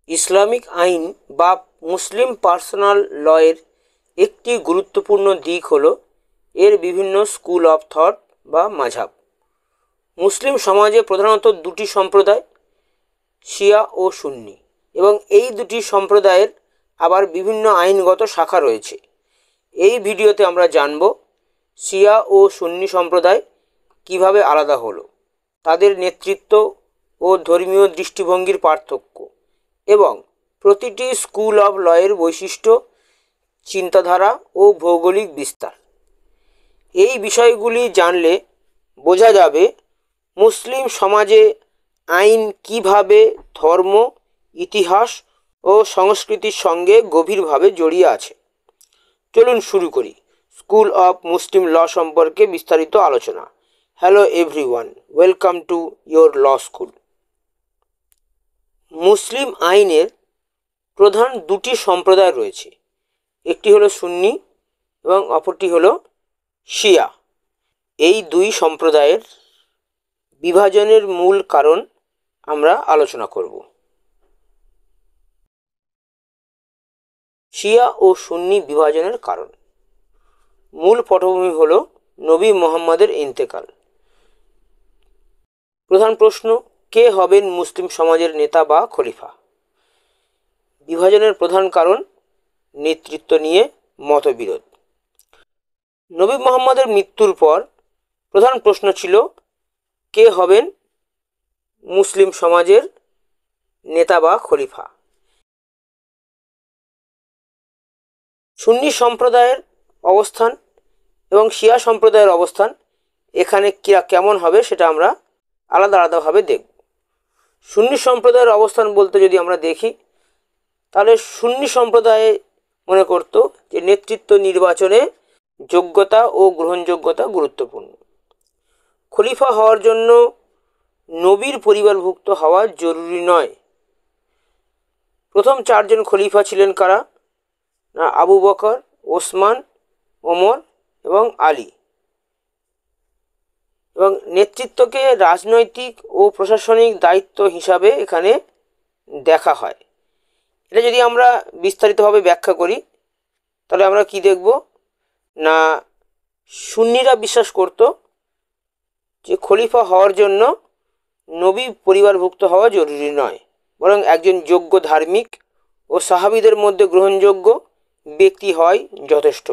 Islamic আইন বা মুসলিম personal লয়ের একটি গুরুত্বপূর্ণ দিক হলো এর বিভিন্ন স্কুল অফ থট বা মাঝহাব। মুসলিম সমাজে প্রধানত দুটি সম্প্রদায়, শিয়া ও সুন্নি, এবং এই দুটি সম্প্রদায়ের আবার বিভিন্ন আইনগত শাখা রয়েছে। এই ভিডিওতে আমরা জানব শিয়া ও সুন্নি সম্প্রদায় কিভাবে আলাদা হলো, তাদের নেতৃত্ব ও ধর্মীয় দৃষ্টিভঙ্গির পার্থক্য, এবং প্রতিটি স্কুল অব লয়ের বৈশিষ্ট্য, চিন্তাধারা ও ভৌগোলিক বিস্তার। এই বিষয়গুলি জানলে বোঝা যাবে মুসলিম সমাজে আইন কিভাবে ধর্ম, ইতিহাস ও সংস্কৃতির সঙ্গে গভীরভাবে জড়িয়ে আছে। চলুন শুরু করি স্কুল অফ মুসলিম ল সম্পর্কে বিস্তারিত আলোচনা। Hello everyone, welcome to your law school. মুসলিম আইনের প্রধান দুটি সম্প্রদায় রয়েছে, একটি হলো সুন্নি এবং অপরটি হলো শিয়া। এই দুই সম্প্রদায়ের বিভাজনের মূল কারণ আমরা আলোচনা করব। শিয়া ও সুন্নি বিভাজনের কারণ। মূল পটভূমি হলো নবী মুহাম্মদের ইন্তেকাল। প্রধান প্রশ্ন, কে হবেন মুসলিম সমাজের নেতা বা খলিফা? বিভাজনের প্রধান কারণ নেতৃত্ব নিয়ে মতবিরোধ। নবী মুহাম্মদের মৃত্যুর পর প্রধান প্রশ্ন ছিল কে হবেন মুসলিম সমাজের নেতা বা খলিফা। সুন্নি সম্প্রদায়ের অবস্থান এবং শিয়া সম্প্রদায়ের অবস্থান এখানে কেমন হবে সেটা আমরা আলাদা আলাদাভাবে দেখব। সুন্নি সম্প্রদায়ের অবস্থান বলতে যদি আমরা দেখি, তাহলে সুন্নি সম্প্রদায়ে মনে করত যে নেতৃত্ব নির্বাচনে যোগ্যতা ও গ্রহণযোগ্যতা গুরুত্বপূর্ণ। খলিফা হওয়ার জন্য নবীর পরিবারভুক্ত হওয়া জরুরি নয়। প্রথম চারজন খলিফা ছিলেন কারা? না, আবু বকর, ওসমান, ওমর এবং আলী। এবং নেতৃত্বকে রাজনৈতিক ও প্রশাসনিক দায়িত্ব হিসাবে এখানে দেখা হয়। এটা যদি আমরা বিস্তারিতভাবে ব্যাখ্যা করি তাহলে আমরা কি দেখব না, সুন্নিরা বিশ্বাস করত যে খলিফা হওয়ার জন্য নবী পরিবারভুক্ত হওয়া জরুরি নয়, বরং একজন যোগ্য ধার্মিক ও সাহাবীদের মধ্যে গ্রহণযোগ্য ব্যক্তি হয় যথেষ্ট।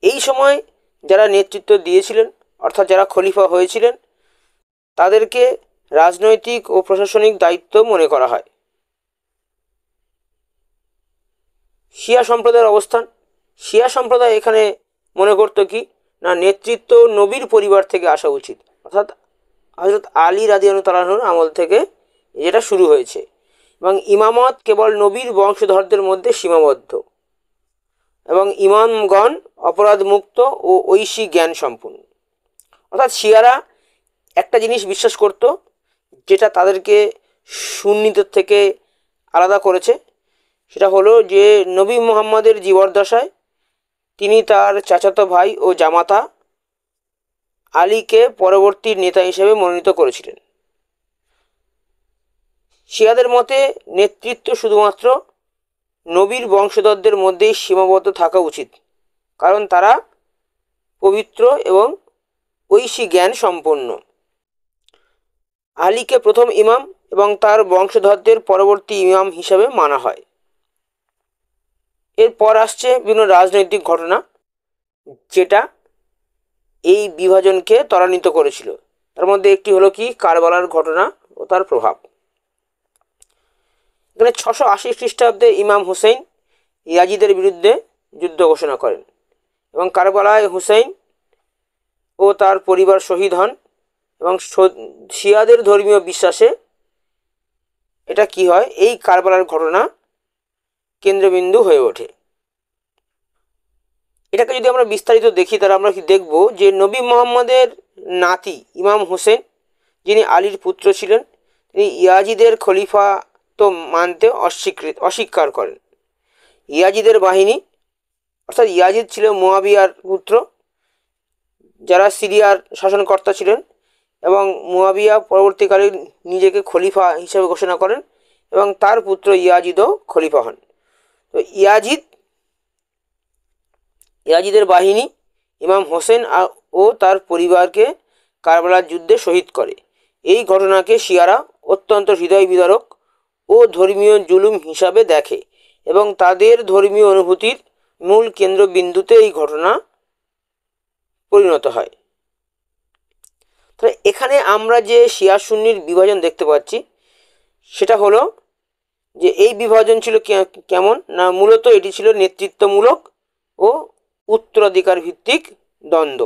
এই সময় যারা নেতৃত্ব দিয়েছিলেন, অর্থাৎ যারা খলিফা হয়েছিলেন, তাদেরকে রাজনৈতিক ও প্রশাসনিক দায়িত্ব মনে করা হয়। শিয়া সম্প্রদায়ের অবস্থান। শিয়া সম্প্রদায় এখানে মনে করত কি না, নেতৃত্ব নবীর পরিবার থেকে আসা উচিত, অর্থাৎ হযরত আলী রাদিয়াল্লাহু তাআলা আনহুর আমল থেকে যেটা শুরু হয়েছে, এবং ইমামত কেবল নবীর বংশধরদের মধ্যে সীমাবদ্ধ, এবং ইমামগণ অপরাধমুক্ত ও ঐশী জ্ঞান সম্পন্ন। অর্থাৎ শিয়ারা একটা জিনিস বিশ্বাস করত যেটা তাদেরকে সুন্নিদের থেকে আলাদা করেছে, সেটা হলো যে নবী মুহাম্মদের জীবদ্দশায় তিনি তার চাচাতো ভাই ও জামাতা আলীকে পরবর্তী নেতা হিসেবে মনোনীত করেছিলেন। শিয়াদের মতে নেতৃত্ব শুধুমাত্র নবীর বংশধরদের মধ্যেই সীমাবদ্ধ থাকা উচিত, কারণ তারা পবিত্র এবং ঐশী জ্ঞান সম্পন্ন। আলীকে প্রথম ইমাম এবং তার বংশধরদের পরবর্তী ইমাম হিসাবে মানা হয়। এরপর আসছে বিভিন্ন রাজনৈতিক ঘটনা যেটা এই বিভাজনকে ত্বরান্বিত করেছিল। তার মধ্যে একটি হলো কি কারবালার ঘটনা ও তার প্রভাব। এখানে 680 খ্রিস্টাব্দে ইমাম হুসেইন ইয়াজিদের বিরুদ্ধে যুদ্ধ ঘোষণা করেন এবং কারবালায় হুসেইন ও তার পরিবার শহীদ হন, এবং শিয়াদের ধর্মীয় বিশ্বাসে এটা কি হয়, এই কারবালার ঘটনা কেন্দ্রবিন্দু হয়ে ওঠে। এটাকে যদি আমরা বিস্তারিত দেখি তাহলে আমরা কি দেখব যে নবী মুহাম্মদের নাতি ইমাম হুসেন, যিনি আলীর পুত্র ছিলেন, তিনি ইয়াজিদের খলিফা তো মানতে অস্বীকার করেন। ইয়াজিদের বাহিনী, অর্থাৎ ইয়াজিদ ছিল মুয়াবিয়ার পুত্র, যারা সিরিয়ার শাসনকর্তা ছিলেন, এবং মুয়াবিয়া পরবর্তীকালে নিজেকে খলিফা হিসেবে ঘোষণা করেন এবং তার পুত্র ইয়াজিদও খলিফা হন। তো ইয়াজিদের বাহিনী ইমাম হোসেন ও তার পরিবারকে কারবালার যুদ্ধে শহীদ করে। এই ঘটনাকে শিয়ারা অত্যন্ত হৃদয় বিদারক ও ধর্মীয় জুলুম হিসাবে দেখে এবং তাদের ধর্মীয় অনুভূতির মূল কেন্দ্রবিন্দুতে এই ঘটনা পরিণত হয়। তাহলে এখানে আমরা যে শিয়া সুন্নির বিভাজন দেখতে পাচ্ছি সেটা হলো যে এই বিভাজন ছিল কেমন না, মূলত এটি ছিল নেতৃত্বমূলক ও উত্তরাধিকার ভিত্তিক দ্বন্দ্ব,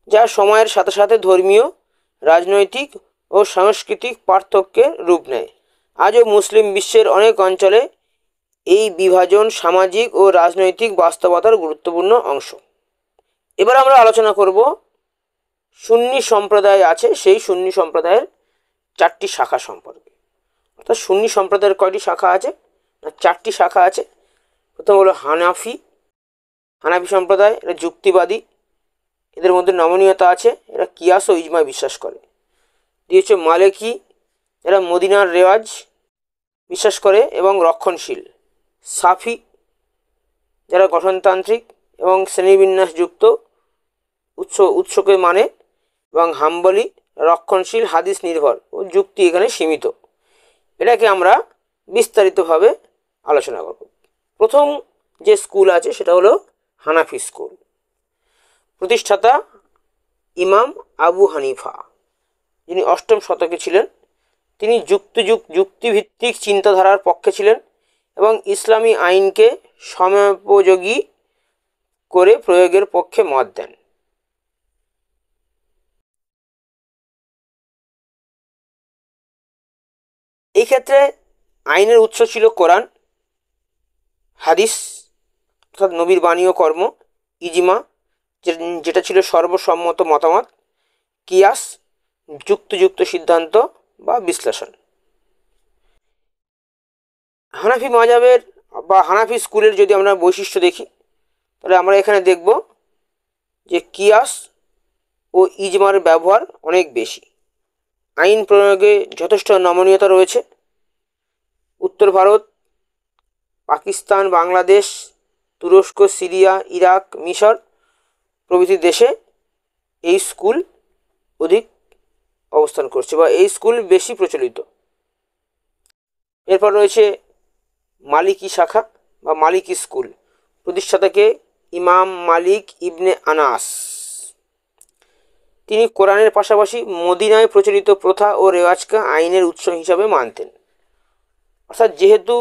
যা সময়ের সাথে সাথে ধর্মীয়, রাজনৈতিক ও সাংস্কৃতিক পার্থক্যের রূপ নেয়। আজও মুসলিম বিশ্বের অনেক অঞ্চলে এই বিভাজন সামাজিক ও রাজনৈতিক বাস্তবতার গুরুত্বপূর্ণ অংশ। এবার আমরা আলোচনা করব সুন্নি সম্প্রদায় আছে সেই সুন্নি সম্প্রদায়ের 4টি শাখা সম্পর্কে। অর্থাৎ সুন্নি সম্প্রদায়ের কয়টি শাখা আছে না, 4টি শাখা আছে। প্রথম হলো হানাফি সম্প্রদায়, এরা যুক্তিবাদী, এদের মধ্যে নমনীয়তা আছে, এরা কিয়াস ও ইজমা বিশ্বাস করে। দিয়ে হচ্ছে মালিকি, এরা মদিনার রেওয়াজ বিশ্বাস করে এবং রক্ষণশীল। সাফি, যারা গঠনতান্ত্রিক এবং শ্রেণীবিন্যাসযুক্ত উৎসকে মানে, এবং হাম্বলি, রক্ষণশীল, হাদিস নির্ভর ও যুক্তি এখানে সীমিত। এটাকে আমরা বিস্তারিতভাবে আলোচনা করব। প্রথম যে স্কুল আছে সেটা হলো হানাফি স্কুল। প্রতিষ্ঠাতা ইমাম আবু হানিফা, যিনি 8ম শতকে ছিলেন। তিনি যুক্তিভিত্তিক চিন্তাধারার পক্ষে ছিলেন এবং ইসলামী আইনকে সময়োপযোগী করে প্রয়োগের পক্ষে মত দেন। এই ক্ষেত্রে আইনের উৎস ছিল কোরআন, হাদিস অর্থাৎ নবীর বাণী ও কর্ম, ইজমা যেটা ছিল সর্বসম্মত মতামত, কিয়াস যুক্তিযুক্ত সিদ্ধান্ত বা বিশ্লেষণ। হানাফি মাযহাবের বা হানাফি স্কুলের যদি আমরা বৈশিষ্ট্য দেখি তাহলে আমরা এখানে দেখব যে কিয়াস ও ইজমার ব্যবহার অনেক বেশি। আইন প্রয়োগে যথেষ্ট নমনীয়তা রয়েছে। উত্তর ভারত, পাকিস্তান, বাংলাদেশ, তুরস্ক, সিরিয়া, ইরাক, মিশর প্রভৃতি দেশে এই স্কুল অধিক অবস্থান করছে বা এই স্কুল বেশি প্রচলিত। এরপর রয়েছে মালিকি শাখা বা মালিকি স্কুল। প্রতিষ্ঠাতাকে ইমাম মালিক ইবনে আনাস। তিনি কোরআনের পাশাপাশি মদিনায় প্রচলিত প্রথা ও রেওয়াজকে আইনের উৎস হিসাবে মানতেন। অর্থাৎ যেহেতু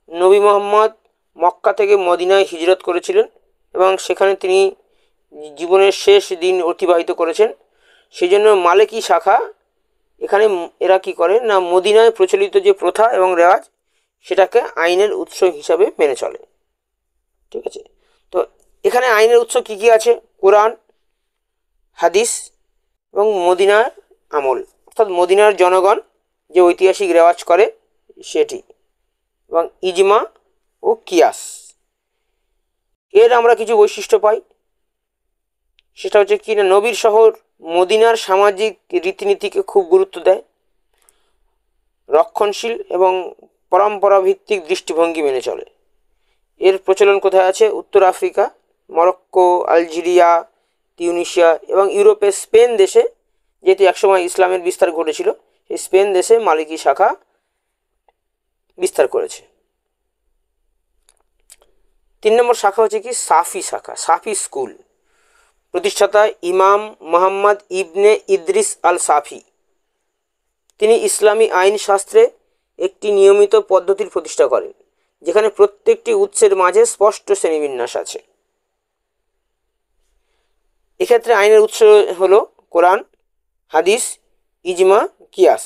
নবী মুহাম্মদ মক্কা থেকে মদিনায় হিজরত করেছিলেন এবং সেখানে তিনি জীবনের শেষ দিন অতিবাহিত করেছেন, সেই জন্য মালিকি শাখা এখানে এরা কী করে না, মদিনায় প্রচলিত যে প্রথা এবং রেওয়াজ সেটাকে আইনের উৎস হিসাবে মেনে চলে। ঠিক আছে, তো এখানে আইনের উৎস কী কী আছে? কোরআন, হাদিস এবং মদিনার আমল, অর্থাৎ মদিনার জনগণ যে ঐতিহাসিক রেওয়াজ করে সেটি, এবং ইজমা ও কিয়াস। এর আমরা কিছু বৈশিষ্ট্য পাই। সেটা হচ্ছে কি না, নবীর শহর মদিনার সামাজিক রীতিনীতিকে খুব গুরুত্ব দেয়, রক্ষণশীল এবং পরম্পরা ভিত্তিক দৃষ্টিভঙ্গি মেনে চলে। এর প্রচলন কোথায় আছে? উত্তর আফ্রিকা, মরক্কো, আলজেরিয়া, তিউনিশিয়া এবং ইউরোপের স্পেন দেশে, যেহেতু একসময় ইসলামের বিস্তার ঘটেছিল, সেই স্পেন দেশে মালিকি শাখা বিস্তার করেছে। 3 নম্বর শাখা হচ্ছে কি সাফি শাখা, সাফি স্কুল। প্রতিষ্ঠাতা ইমাম মোহাম্মদ ইবনে ইদ্রিস আল সাফি। তিনি ইসলামী আইন শাস্ত্রে একটি নিয়মিত পদ্ধতির প্রতিষ্ঠা করেন যেখানে প্রত্যেকটি উৎসের মাঝে স্পষ্ট শ্রেণীবিন্যাস আছে। এক্ষেত্রে আইনের উৎস হলো কোরআন, হাদিস, ইজমা, কিয়াস।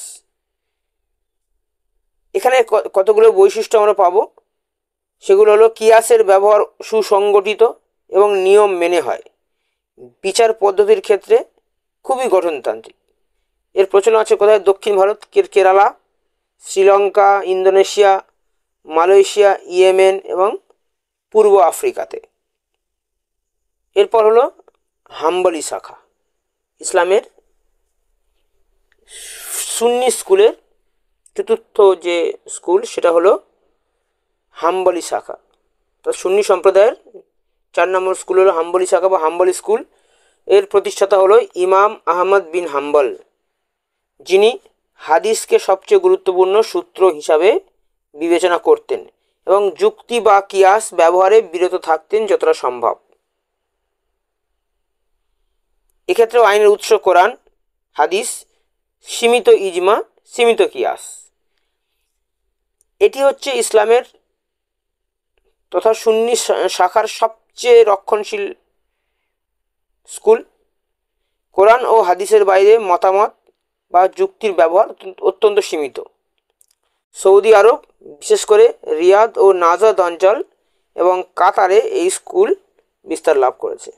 এখানে কতগুলো বৈশিষ্ট্য আমরা পাবো। সেগুলো হলো কিয়াসের ব্যবহার সুসংগঠিত এবং নিয়ম মেনে হয়। বিচার পদ্ধতির ক্ষেত্রে খুবই গঠনতান্ত্রিক। এর প্রচলন আছে কোথায়? দক্ষিণ Bharat, Kerala, Sri Lanka, Indonesia, Malaysia, Yemen এবং পূর্ব আফ্রিকাতে। এরপর হলো হাম্বলি শাখা, ইসলামের সুন্নি স্কুলের চতুর্থ যে স্কুল সেটা হলো হাম্বলি শাখা। তো সুন্নি সম্প্রদায়ের 4 নম্বর স্কুল হলো হাম্বলি শাখা বা হাম্বলি স্কুল। এর প্রতিষ্ঠাতা হলো ইমাম আহমদ বিন হাম্বল, যিনি হাদিসকে সবচেয়ে গুরুত্বপূর্ণ সূত্র হিসাবে বিবেচনা করতেন এবং যুক্তি বা কিয়াস ব্যবহারে বিরত থাকতেন যতটা সম্ভব। এক্ষেত্রেও আইনের উৎস কোরআন, হাদিস, সীমিত ইজমা, সীমিত কিয়াস। এটি হচ্ছে ইসলামের তথা সুন্নি শাখার সবচেয়ে রক্ষণশীল স্কুল। কোরআন ও হাদিসের বাইরে মতামত বা যুক্তির ব্যবহার অত্যন্ত সীমিত। সৌদি আরব, বিশেষ করে রিয়াদ ও নাজাদ অঞ্চল এবং কাতারে এই স্কুল বিস্তার লাভ করেছে।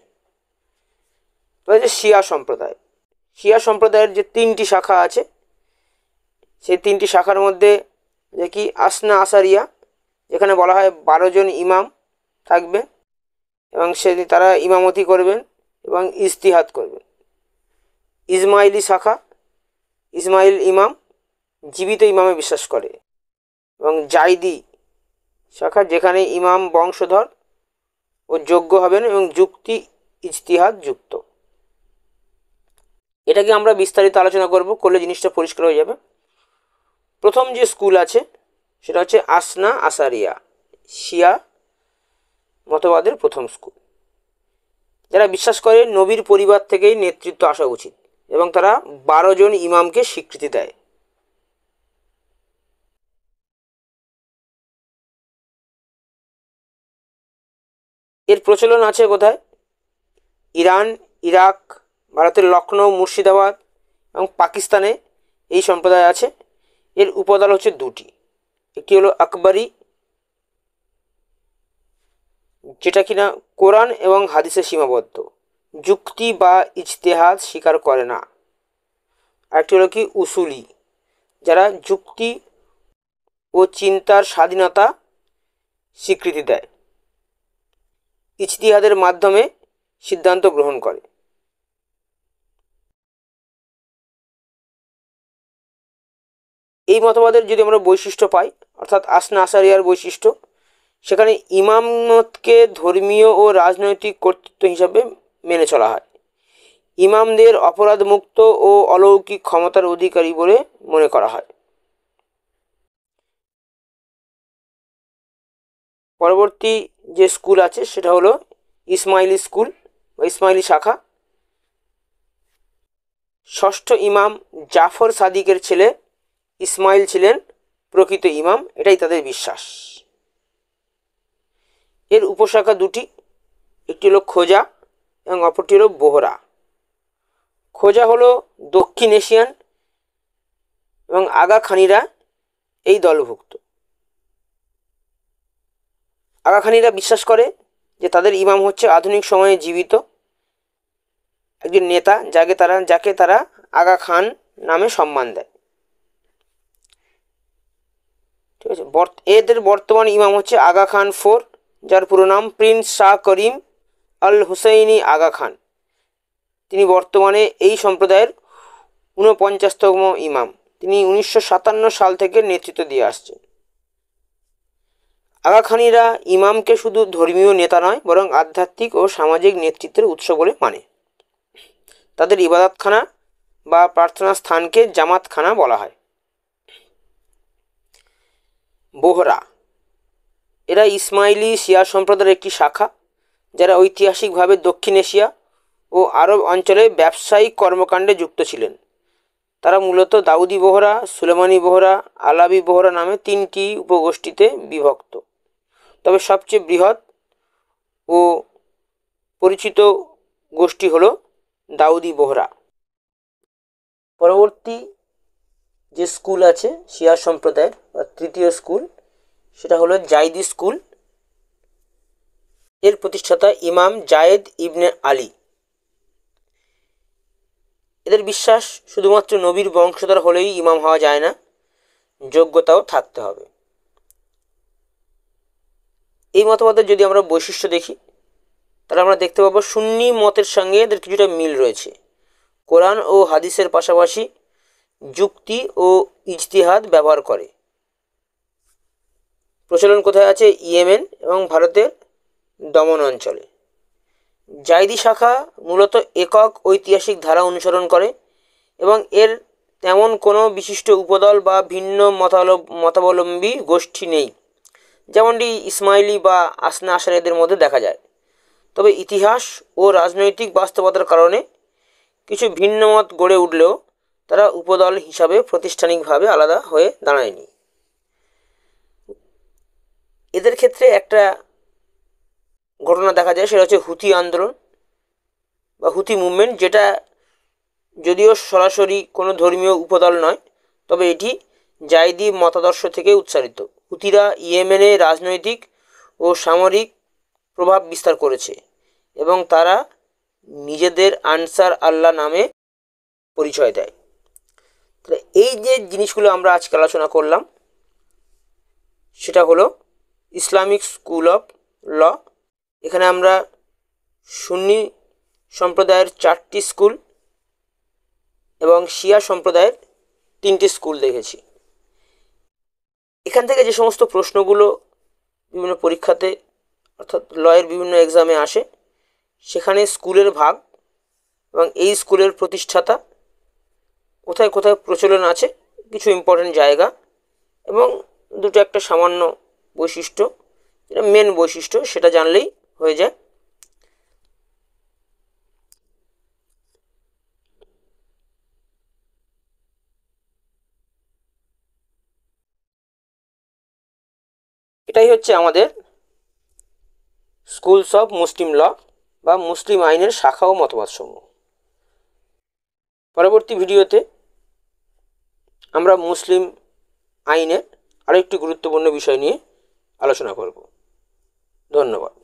শিয়া সম্প্রদায়, শিয়া সম্প্রদায়ের যে 3টি শাখা আছে, সেই 3টি শাখার মধ্যে যে কি আসনা আসারিয়া, যেখানে বলা হয় 12 জন ইমাম থাকবে এবং তারা ইমামতি করবেন এবং ইজতিহাদ করবেন। ইসমাইলি শাখা, ইসমাইল ইমাম জীবিত ইমামে বিশ্বাস করে। এবং জাইদি শাখা, যেখানে ইমাম বংশধর ও যোগ্য হবেন এবং যুক্তি ইজতিহাদ যুক্ত। এটাকে আমরা বিস্তারিত আলোচনা করলে জিনিসটা পরিষ্কার হয়ে যাবে। প্রথম যে স্কুল আছে সেটা হচ্ছে আসনা আসারিয়া, শিয়া মতবাদের প্রথম স্কুল, যারা বিশ্বাস করে নবীর পরিবার থেকেই নেতৃত্ব আসা উচিত এবং তারা 12 জন ইমামকে স্বীকৃতি দেয়। এর প্রচলন আছে কোথায়? ইরান, ইরাক, ভারতের লখনৌ, মুর্শিদাবাদ এবং পাকিস্তানে এই সম্প্রদায় আছে। এর উপদল হচ্ছে 2টি। একটি হলো আকবরী, যেটা কিনা কোরআন এবং হাদিসে সীমাবদ্ধ, যুক্তি বা ইজতেহাদ স্বীকার করে না। আরেকটি হলো কি উসুলি, যারা যুক্তি ও চিন্তার স্বাধীনতা স্বীকৃতি দেয়, ইজতিহাদের মাধ্যমে সিদ্ধান্ত গ্রহণ করে। এই মতবাদের যদি আমরা বৈশিষ্ট্য পাই, অর্থাৎ আসনা আসারিয়ার বৈশিষ্ট্য, সেখানে ইমামতকে ধর্মীয় ও রাজনৈতিক কর্তৃত্ব হিসাবে মেনে চলা হয়। ইমামদের অপরাধমুক্ত ও অলৌকিক ক্ষমতার অধিকারী বলে মনে করা হয়। পরবর্তী যে স্কুল আছে সেটা হলো ইসমাইলি স্কুল বা ইসমাইলি শাখা। ষষ্ঠ ইমাম জাফর সাদিকের ছেলে ইসমাইল ছিলেন প্রকৃত ইমাম, এটাই তাদের বিশ্বাস। এর উপশাখা 2টি, একটি হলো খোজা এবং অপরটি হলো বোহরা। খোজা হলো দক্ষিণ এশিয়ান এবং আগা খানিরা এই দলভুক্ত। আগা খানিরা বিশ্বাস করে যে তাদের ইমাম হচ্ছে আধুনিক সময়ে জীবিত একজন নেতা, যাকে তারা আগা খান নামে সম্মান দেয়। ঠিক আছে। এদের বর্তমান ইমাম হচ্ছে আগা খান 4, যার পুরো নাম প্রিন্স শাহ করিম আল হুসাইনি আগা খান। তিনি বর্তমানে এই সম্প্রদায়ের 49তম ইমাম। তিনি 1957 সাল থেকে নেতৃত্ব দিয়ে আসছেন। আগা খানিরা ইমামকে শুধু ধর্মীয় নেতা নয়, বরং আধ্যাত্মিক ও সামাজিক নেতৃত্বের উৎস বলে মানে। তাদের ইবাদতখানা বা প্রার্থনা স্থানকে জামাতখানা বলা হয়। বোহরা, এরা ইসমাইলি শিয়া সম্প্রদায়ের একটি শাখা, যারা ঐতিহাসিকভাবে দক্ষিণ এশিয়া ও আরব অঞ্চলে ব্যবসায়িক কর্মকাণ্ডে যুক্ত ছিলেন। তারা মূলত দাউদি বোহরা, সুলেমানি বোহরা, আলাবি বোহরা নামে 3টি উপগোষ্ঠীতে বিভক্ত, তবে সবচেয়ে বৃহৎ ও পরিচিত গোষ্ঠী হলো দাউদি বোহরা। পরবর্তী যে স্কুল আছে শিয়া সম্প্রদায়ের বা তৃতীয় স্কুল, সেটা হলো জাইদি স্কুল। এর প্রতিষ্ঠাতা ইমাম জায়েদ ইবনে আলী। এদের বিশ্বাস শুধুমাত্র নবীর বংশধর হলেই ইমাম হওয়া যায় না, যোগ্যতাও থাকতে হবে। এই মতবাদের যদি আমরা বৈশিষ্ট্য দেখি, তাহলে আমরা দেখতে পাবো সুন্নি মতের সঙ্গে এদের কিছুটা মিল রয়েছে। কোরআন ও হাদিসের পাশাপাশি যুক্তি ও ইজতিহাদ ব্যবহার করে। প্রচলন কোথায় আছে? ইয়েমেন এবং ভারতের দমন অঞ্চলে। জাইদি শাখা মূলত একক ঐতিহাসিক ধারা অনুসরণ করে এবং এর তেমন কোনো বিশিষ্ট উপদল বা ভিন্ন মতাবলম্বী গোষ্ঠী নেই, যেমনটি ইসমাইলি বা আসনা আশারিদের মধ্যে দেখা যায়। তবে ইতিহাস ও রাজনৈতিক বাস্তবতার কারণে কিছু ভিন্ন মত গড়ে উঠলেও তারা উপদল হিসাবে প্রাতিষ্ঠানিকভাবে আলাদা হয়ে দাঁড়ায়নি। এদের ক্ষেত্রে একটা ঘটনা দেখা যায়, সেটা হচ্ছে হুথি আন্দোলন বা হুথি মুভমেন্ট, যেটা যদিও সরাসরি কোনো ধর্মীয় উপদল নয়, তবে এটি জাইদি মতাদর্শ থেকে উৎসারিত। হুথিরা ইয়েমেনে রাজনৈতিক ও সামরিক প্রভাব বিস্তার করেছে এবং তারা নিজেদের আনসার আল্লাহ নামে পরিচয় দেয়। তাহলে এই যে জিনিসগুলো আমরা আজকে আলোচনা করলাম, সেটা হলো ইসলামিক স্কুল অফ ল। এখানে আমরা সুন্নি সম্প্রদায়ের 4টি স্কুল এবং শিয়া সম্প্রদায়ের 3টি স্কুল দেখেছি। এখান থেকে যে সমস্ত প্রশ্নগুলো বিভিন্ন পরীক্ষাতে অর্থাৎ লয়ের বিভিন্ন এক্সামে আসে, সেখানে স্কুলের ভাগ এবং এই স্কুলের প্রতিষ্ঠাতা, কোথায় কোথায় প্রচলন আছে, কিছু ইম্পর্টেন্ট জায়গা এবং দুটো একটা সামান্য বৈশিষ্ট্য, যেটা মেন বৈশিষ্ট্য, সেটা জানলেই হয়ে যায়। এটাই হচ্ছে আমাদের স্কুলস অফ মুসলিম ল বা মুসলিম আইনের শাখা ও মতবাদসমূহ। পরবর্তী ভিডিওতে আমরা মুসলিম আইনের আরও একটি গুরুত্বপূর্ণ বিষয় নিয়ে আলোচনা করব। ধন্যবাদ।